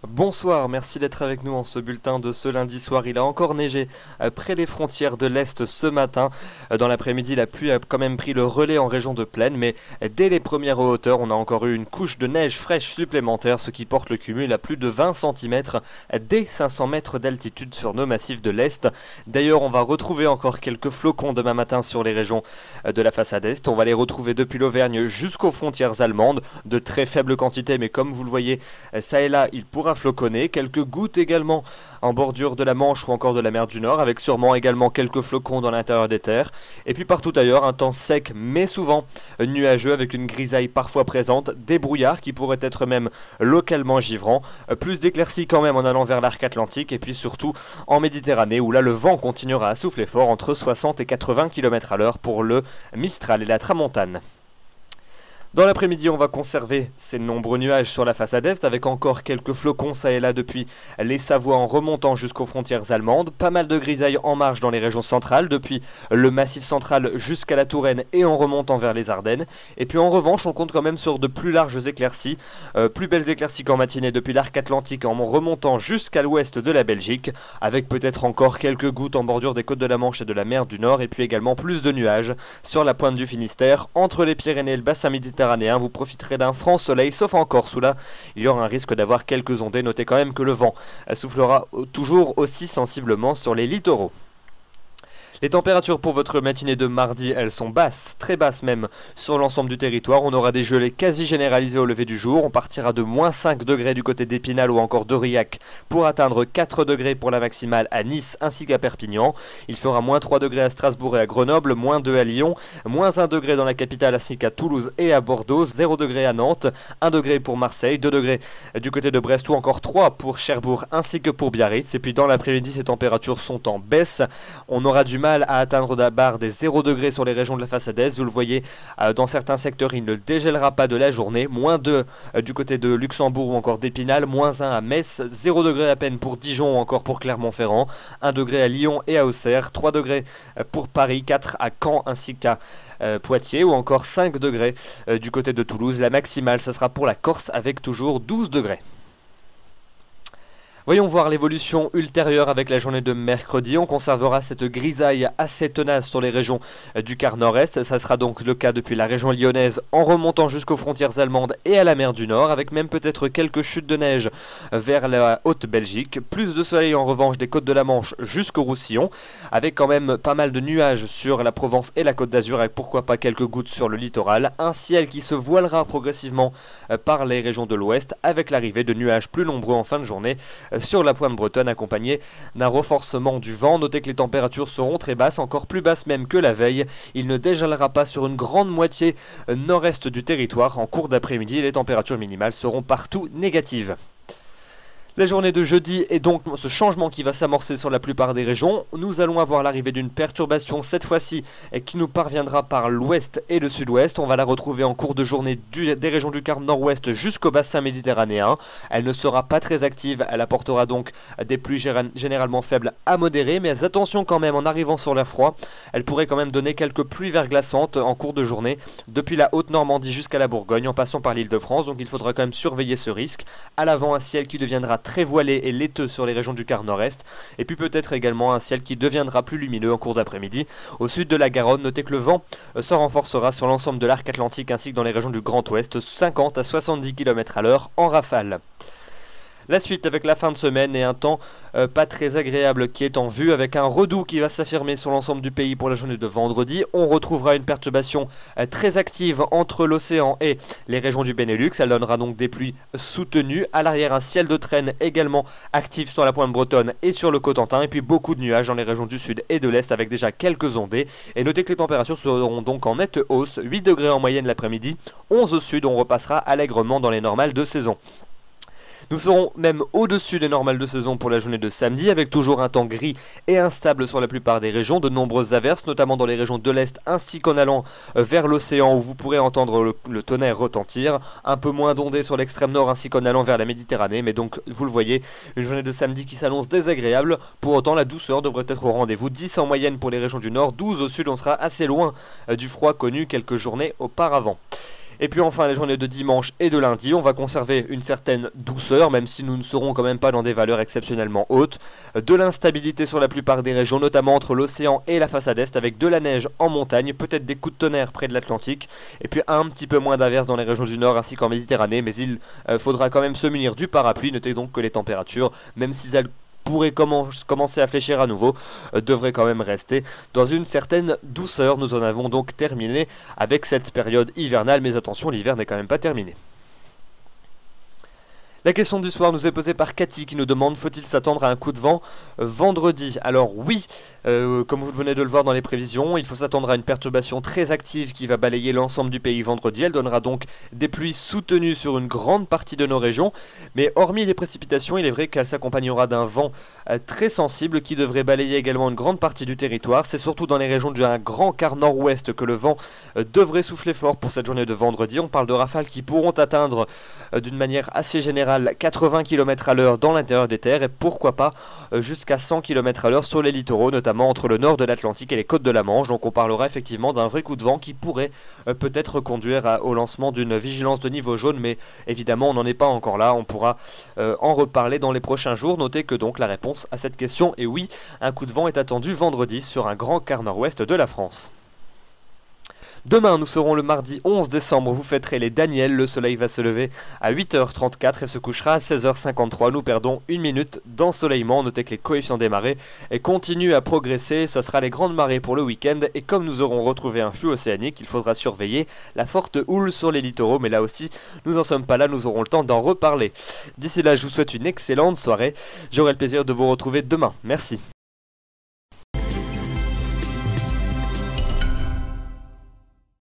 Bonsoir, merci d'être avec nous en ce bulletin de ce lundi soir. Il a encore neigé près des frontières de l'Est ce matin. Dans l'après-midi, la pluie a quand même pris le relais en région de plaine, mais dès les premières hauteurs, on a encore eu une couche de neige fraîche supplémentaire, ce qui porte le cumul à plus de 20 cm dès 500 mètres d'altitude sur nos massifs de l'Est. D'ailleurs, on va retrouver encore quelques flocons demain matin sur les régions de la façade Est. On va les retrouver depuis l'Auvergne jusqu'aux frontières allemandes, de très faibles quantités, mais comme vous le voyez, ça et là, il pourra floconner, quelques gouttes également en bordure de la Manche ou encore de la mer du Nord, avec sûrement également quelques flocons dans l'intérieur des terres. Et puis partout ailleurs, un temps sec mais souvent nuageux avec une grisaille parfois présente, des brouillards qui pourraient être même localement givrants, plus d'éclaircies quand même en allant vers l'arc atlantique et puis surtout en Méditerranée où là le vent continuera à souffler fort entre 60 et 80 km à l'heure pour le Mistral et la Tramontane. Dans l'après-midi, on va conserver ces nombreux nuages sur la façade Est avec encore quelques flocons ça et là depuis les Savoies en remontant jusqu'aux frontières allemandes. Pas mal de grisailles en marche dans les régions centrales, depuis le Massif central jusqu'à la Touraine et en remontant vers les Ardennes. Et puis en revanche, on compte quand même sur de plus larges éclaircies, plus belles éclaircies qu'en matinée depuis l'arc atlantique en remontant jusqu'à l'ouest de la Belgique, avec peut-être encore quelques gouttes en bordure des côtes de la Manche et de la mer du Nord, et puis également plus de nuages sur la pointe du Finistère, entre les Pyrénées et le bassin méditerranéen. Vous profiterez d'un franc soleil, sauf en Corse où là il y aura un risque d'avoir quelques ondées. Notez quand même que le vent soufflera toujours aussi sensiblement sur les littoraux. Les températures pour votre matinée de mardi, elles sont basses, très basses même, sur l'ensemble du territoire. On aura des gelées quasi généralisées au lever du jour. On partira de moins 5 degrés du côté d'Épinal ou encore d'Aurillac pour atteindre 4 degrés pour la maximale à Nice ainsi qu'à Perpignan. Il fera moins 3 degrés à Strasbourg et à Grenoble, moins 2 à Lyon, moins 1 degré dans la capitale ainsi qu'à Toulouse et à Bordeaux, 0 degré à Nantes, 1 degré pour Marseille, 2 degrés du côté de Brest ou encore 3 pour Cherbourg ainsi que pour Biarritz. Et puis dans l'après-midi, ces températures sont en baisse. On aura du mal à atteindre la barre des 0 degrés sur les régions de la façade Est. Vous le voyez, dans certains secteurs, il ne dégèlera pas de la journée. Moins 2 du côté de Luxembourg ou encore d'Épinal, moins 1 à Metz, 0 degré à peine pour Dijon ou encore pour Clermont-Ferrand, 1 degré à Lyon et à Auxerre, 3 degrés pour Paris, 4 à Caen ainsi qu'à Poitiers ou encore 5 degrés du côté de Toulouse. La maximale, ça sera pour la Corse avec toujours 12 degrés. Voyons voir l'évolution ultérieure avec la journée de mercredi. On conservera cette grisaille assez tenace sur les régions du quart nord-est. Ça sera donc le cas depuis la région lyonnaise en remontant jusqu'aux frontières allemandes et à la mer du Nord, avec même peut-être quelques chutes de neige vers la Haute-Belgique. Plus de soleil en revanche des côtes de la Manche jusqu'au Roussillon, avec quand même pas mal de nuages sur la Provence et la Côte d'Azur, avec pourquoi pas quelques gouttes sur le littoral. Un ciel qui se voilera progressivement par les régions de l'ouest, avec l'arrivée de nuages plus nombreux en fin de journée sur la pointe bretonne, accompagné d'un renforcement du vent. Notez que les températures seront très basses, encore plus basses même que la veille. Il ne dégèlera pas sur une grande moitié nord-est du territoire. En cours d'après-midi, les températures minimales seront partout négatives. La journée de jeudi est donc ce changement qui va s'amorcer sur la plupart des régions. Nous allons avoir l'arrivée d'une perturbation cette fois-ci qui nous parviendra par l'ouest et le sud-ouest. On va la retrouver en cours de journée des régions du quart nord-ouest jusqu'au bassin méditerranéen. Elle ne sera pas très active, elle apportera donc des pluies généralement faibles à modérées, mais attention quand même, en arrivant sur l'air froid, elle pourrait quand même donner quelques pluies verglaçantes en cours de journée, depuis la Haute-Normandie jusqu'à la Bourgogne, en passant par l'Île-de-France, donc il faudra quand même surveiller ce risque. À l'avant, un ciel qui deviendra très voilé et laiteux sur les régions du quart nord-est, et puis peut-être également un ciel qui deviendra plus lumineux en cours d'après-midi. Au sud de la Garonne, notez que le vent se renforcera sur l'ensemble de l'arc atlantique ainsi que dans les régions du Grand Ouest, 50 à 70 km à l'heure en rafale. La suite avec la fin de semaine et un temps pas très agréable qui est en vue, avec un redout qui va s'affirmer sur l'ensemble du pays pour la journée de vendredi. On retrouvera une perturbation très active entre l'océan et les régions du Benelux. Elle donnera donc des pluies soutenues. À l'arrière, un ciel de traîne également actif sur la pointe bretonne et sur le Cotentin. Et puis beaucoup de nuages dans les régions du sud et de l'est avec déjà quelques ondées. Et notez que les températures seront donc en nette hausse. 8 degrés en moyenne l'après-midi, 11 au sud. On repassera allègrement dans les normales de saison. Nous serons même au-dessus des normales de saison pour la journée de samedi, avec toujours un temps gris et instable sur la plupart des régions, de nombreuses averses, notamment dans les régions de l'Est, ainsi qu'en allant vers l'océan où vous pourrez entendre le tonnerre retentir, un peu moins d'ondées sur l'extrême nord ainsi qu'en allant vers la Méditerranée, mais donc vous le voyez, une journée de samedi qui s'annonce désagréable. Pour autant, la douceur devrait être au rendez-vous, 10 en moyenne pour les régions du nord, 12 au sud, on sera assez loin du froid connu quelques journées auparavant. Et puis enfin, les journées de dimanche et de lundi, on va conserver une certaine douceur, même si nous ne serons quand même pas dans des valeurs exceptionnellement hautes. De l'instabilité sur la plupart des régions, notamment entre l'océan et la façade est, avec de la neige en montagne, peut-être des coups de tonnerre près de l'Atlantique, et puis un petit peu moins d'averses dans les régions du nord ainsi qu'en Méditerranée, mais il faudra quand même se munir du parapluie. Notez donc que les températures, même si elles pourrait commencer à fléchir à nouveau, devrait quand même rester dans une certaine douceur. Nous en avons donc terminé avec cette période hivernale, mais attention, l'hiver n'est quand même pas terminé. La question du soir nous est posée par Cathy qui nous demande: faut-il s'attendre à un coup de vent vendredi? Alors oui, comme vous venez de le voir dans les prévisions, il faut s'attendre à une perturbation très active qui va balayer l'ensemble du pays vendredi. Elle donnera donc des pluies soutenues sur une grande partie de nos régions, mais hormis les précipitations, il est vrai qu'elle s'accompagnera d'un vent très sensible qui devrait balayer également une grande partie du territoire. C'est surtout dans les régions d'un grand quart nord-ouest que le vent devrait souffler fort pour cette journée de vendredi. On parle de rafales qui pourront atteindre d'une manière assez générale 80 km à l'heure dans l'intérieur des terres, et pourquoi pas jusqu'à 100 km à l'heure sur les littoraux, notamment entre le nord de l'Atlantique et les côtes de la Manche. Donc on parlera effectivement d'un vrai coup de vent qui pourrait peut-être conduire au lancement d'une vigilance de niveau jaune, mais évidemment on n'en est pas encore là, on pourra en reparler dans les prochains jours. Notez que donc la réponse à cette question est oui, un coup de vent est attendu vendredi sur un grand quart nord-ouest de la France. Demain, nous serons le mardi 11 décembre, vous fêterez les Daniels, le soleil va se lever à 8h34 et se couchera à 16h53. Nous perdons une minute d'ensoleillement. Notez que les coefficients des marées continuent à progresser, ce sera les grandes marées pour le week-end, et comme nous aurons retrouvé un flux océanique, il faudra surveiller la forte houle sur les littoraux, mais là aussi, nous n'en sommes pas là, nous aurons le temps d'en reparler. D'ici là, je vous souhaite une excellente soirée, j'aurai le plaisir de vous retrouver demain, merci.